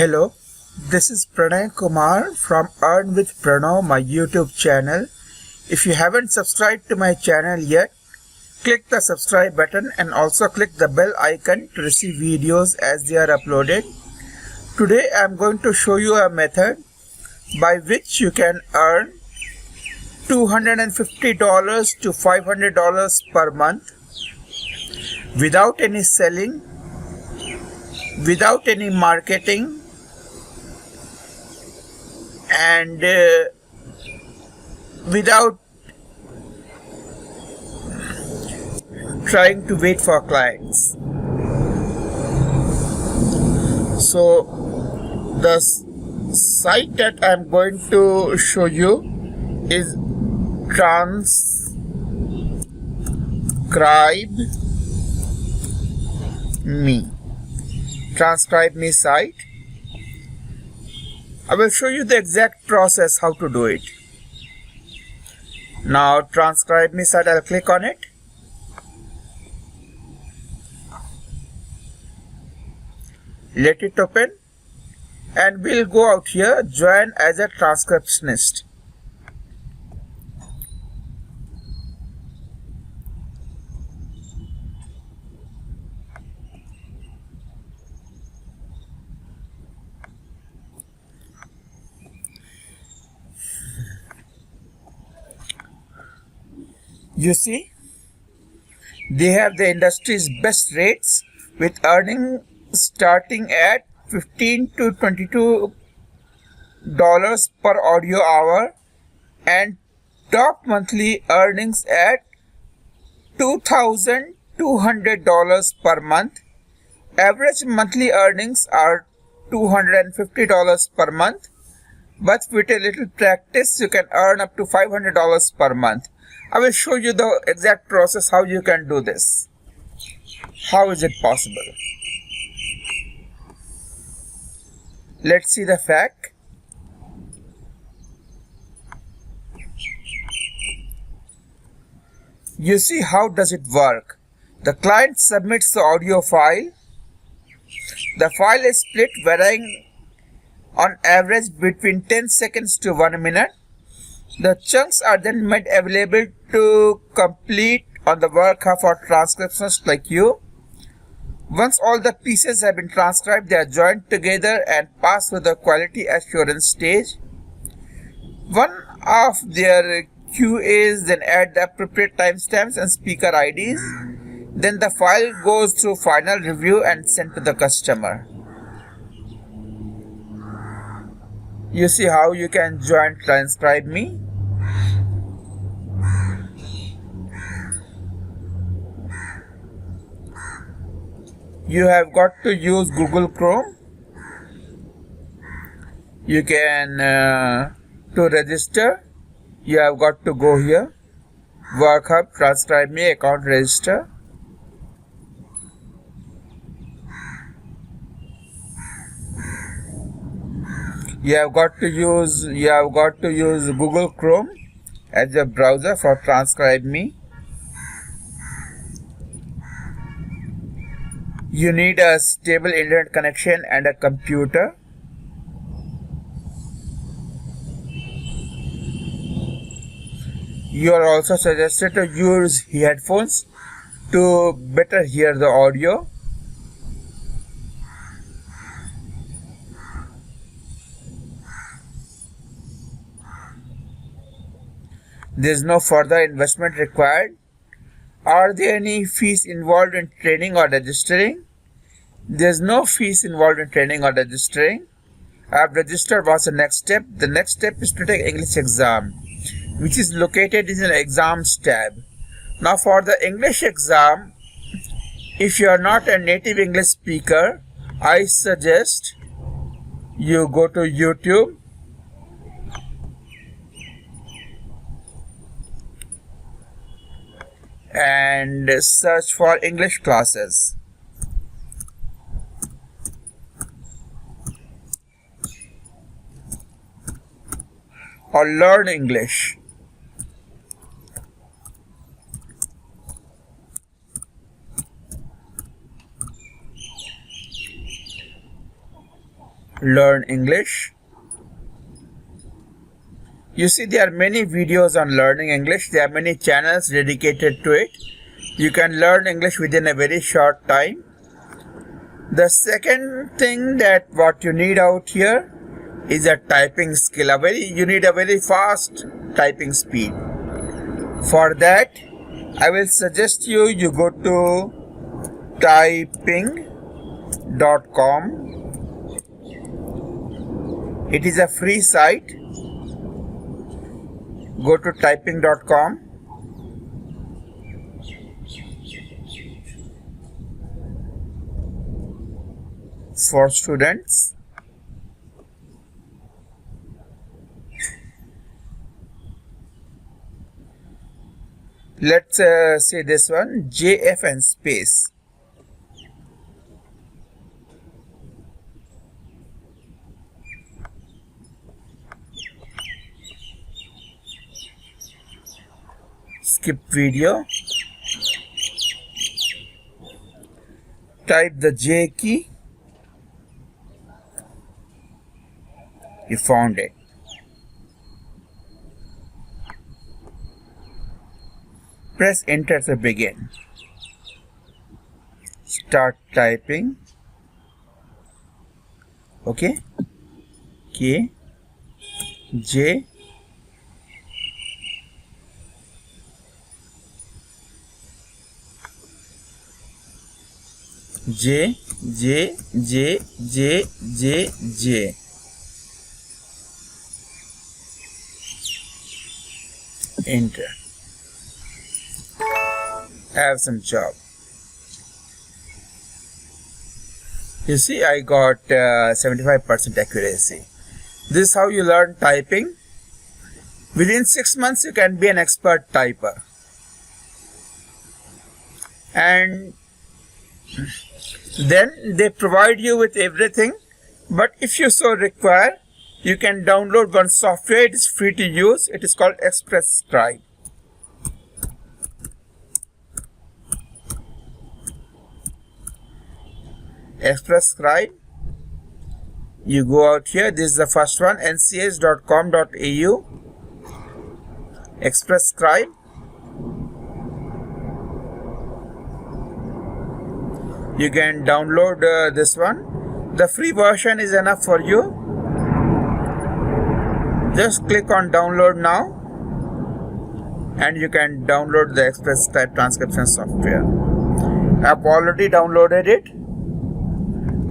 Hello, this is Pranay Kumar from Earn with Pranav, my YouTube channel. If you haven't subscribed to my channel yet, click the subscribe button and also click the bell icon to receive videos as they are uploaded. Today I am going to show you a method by which you can earn $250 to $500 per month without any selling, without any marketing, and without trying to wait for clients. So the site that I'm going to show you is Transcribe Me site. I will show you the exact process how to do it. Now Transcribe Me site, I'll click on it. Let it open and we'll go out here, join as a transcriptionist. You see, they have the industry's best rates with earning starting at $15 to $22 per audio hour and top monthly earnings at $2,200 per month. Average monthly earnings are $250 per month, but with a little practice you can earn up to $500 per month. I will show you the exact process how you can do this. How is it possible? Let's see the fact. You see how does it work? The client submits the audio file. The file is split varying on average between 10 seconds to 1 minute. The chunks are then made available to complete on the work of our transcriptionists like you. Once all the pieces have been transcribed, they are joined together and passed through the quality assurance stage. One of their QAs then add the appropriate timestamps and speaker IDs. Then the file goes through final review and sent to the customer. You see how you can join Transcribe Me. You have got to use Google Chrome. You can to register, you have got to go here, WorkHub, Transcribe Me, account register. You have got to use Google Chrome as your browser for Transcribe Me. You need a stable internet connection and a computer. You are also suggested to use headphones to better hear the audio. There is no further investment required. Are there any fees involved in training or registering? There is no fees involved in training or registering. I have registered. What's the next step? The next step is to take English exam, which is located in the exams tab. Now for the English exam, if you are not a native English speaker, I suggest you go to YouTube and search for English classes. Or learn English. learn English. You see, there are many videos on learning English. There are many channels dedicated to it. You can learn English within a very short time. The second thing that what you need out here is a typing skill. You need a very fast typing speed. For that, I will suggest you go to typing.com. It is a free site. Go to typing.com. For students. Let's say this one, JFN space. Skip video. Type the J key. You found it. Press enter to begin. Start typing. Okay. K J J J J J J J. Enter. Have some job. You see, I got 75% accuracy. This is how you learn typing. Within 6 months, you can be an expert typer. And then they provide you with everything. But if you so require, you can download one software. It is free to use. It is called Express Scribe. Express Scribe. You go out here. This is the first one. ncs.com.au. Express Scribe. You can download this one. The free version is enough for you. Just click on download now and you can download the Express Scribe transcription software. I have already downloaded it.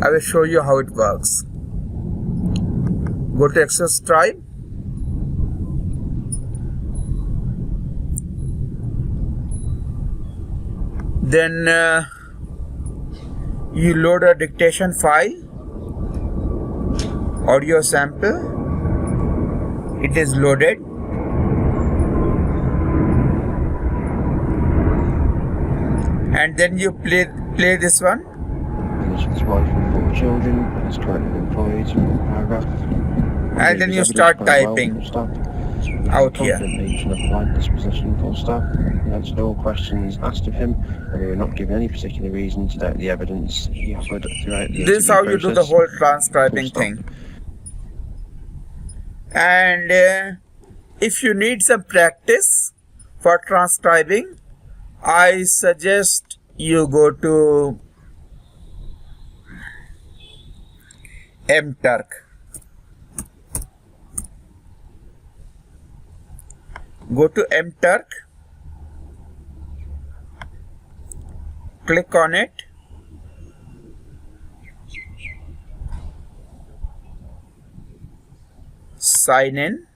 I will show you how it works. Go to Express Scribe. Then you load a dictation file, audio sample. It is loaded. And then you play this one. His wife and 4 children, is currently employed. Paragraph. And then you start typing out here. Disposition, full stop. He answered all questions asked of him, and we were not given any particular reason to doubt the evidence he offered throughout the This is how you do the whole transcribing thing. And if you need some practice for transcribing, I suggest you go to mturk. Go to mturk, click on it, sign in,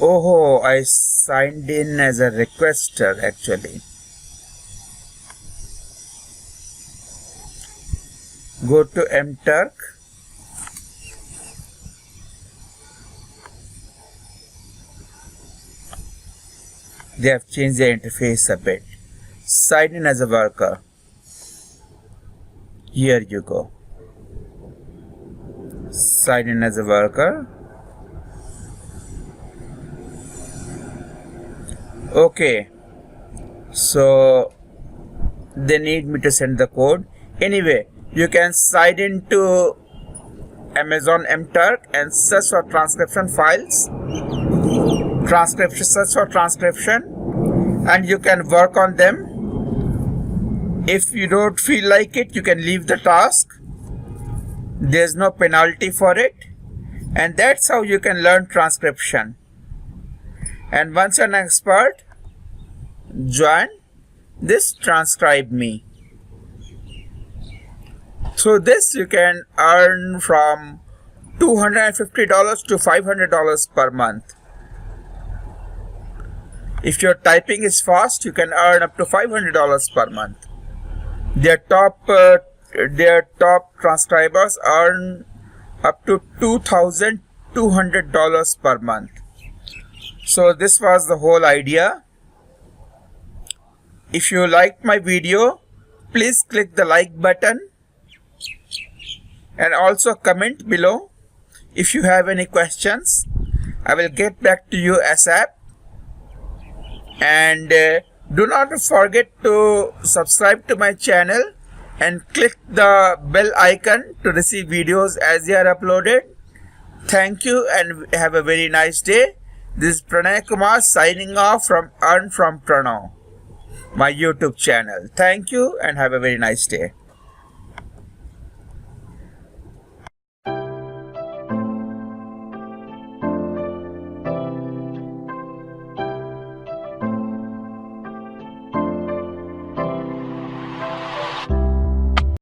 oh, I signed in as a requester actually. Go to mturk. They have changed the interface a bit. Sign in as a worker. Here you go. Sign in as a worker. Okay, so they need me to send the code. Anyway, you can sign into Amazon MTurk and search for transcription files. Search for transcription, and you can work on them. If you don't feel like it, you can leave the task. There's no penalty for it, and that's how you can learn transcription. And once you're an expert, join this Transcribe Me. Through this, you can earn from $250 to $500 per month. If your typing is fast, you can earn up to $500 per month. Their top transcribers earn up to $2,200 per month. So this was the whole idea. If you liked my video, please click the like button and also comment below. If you have any questions, I will get back to you ASAP. And do not forget to subscribe to my channel and click the bell icon to receive videos as they are uploaded. Thank you and have a very nice day. This is Pranay Kumar signing off from Earn from Pranav, my YouTube channel. Thank you and have a very nice day.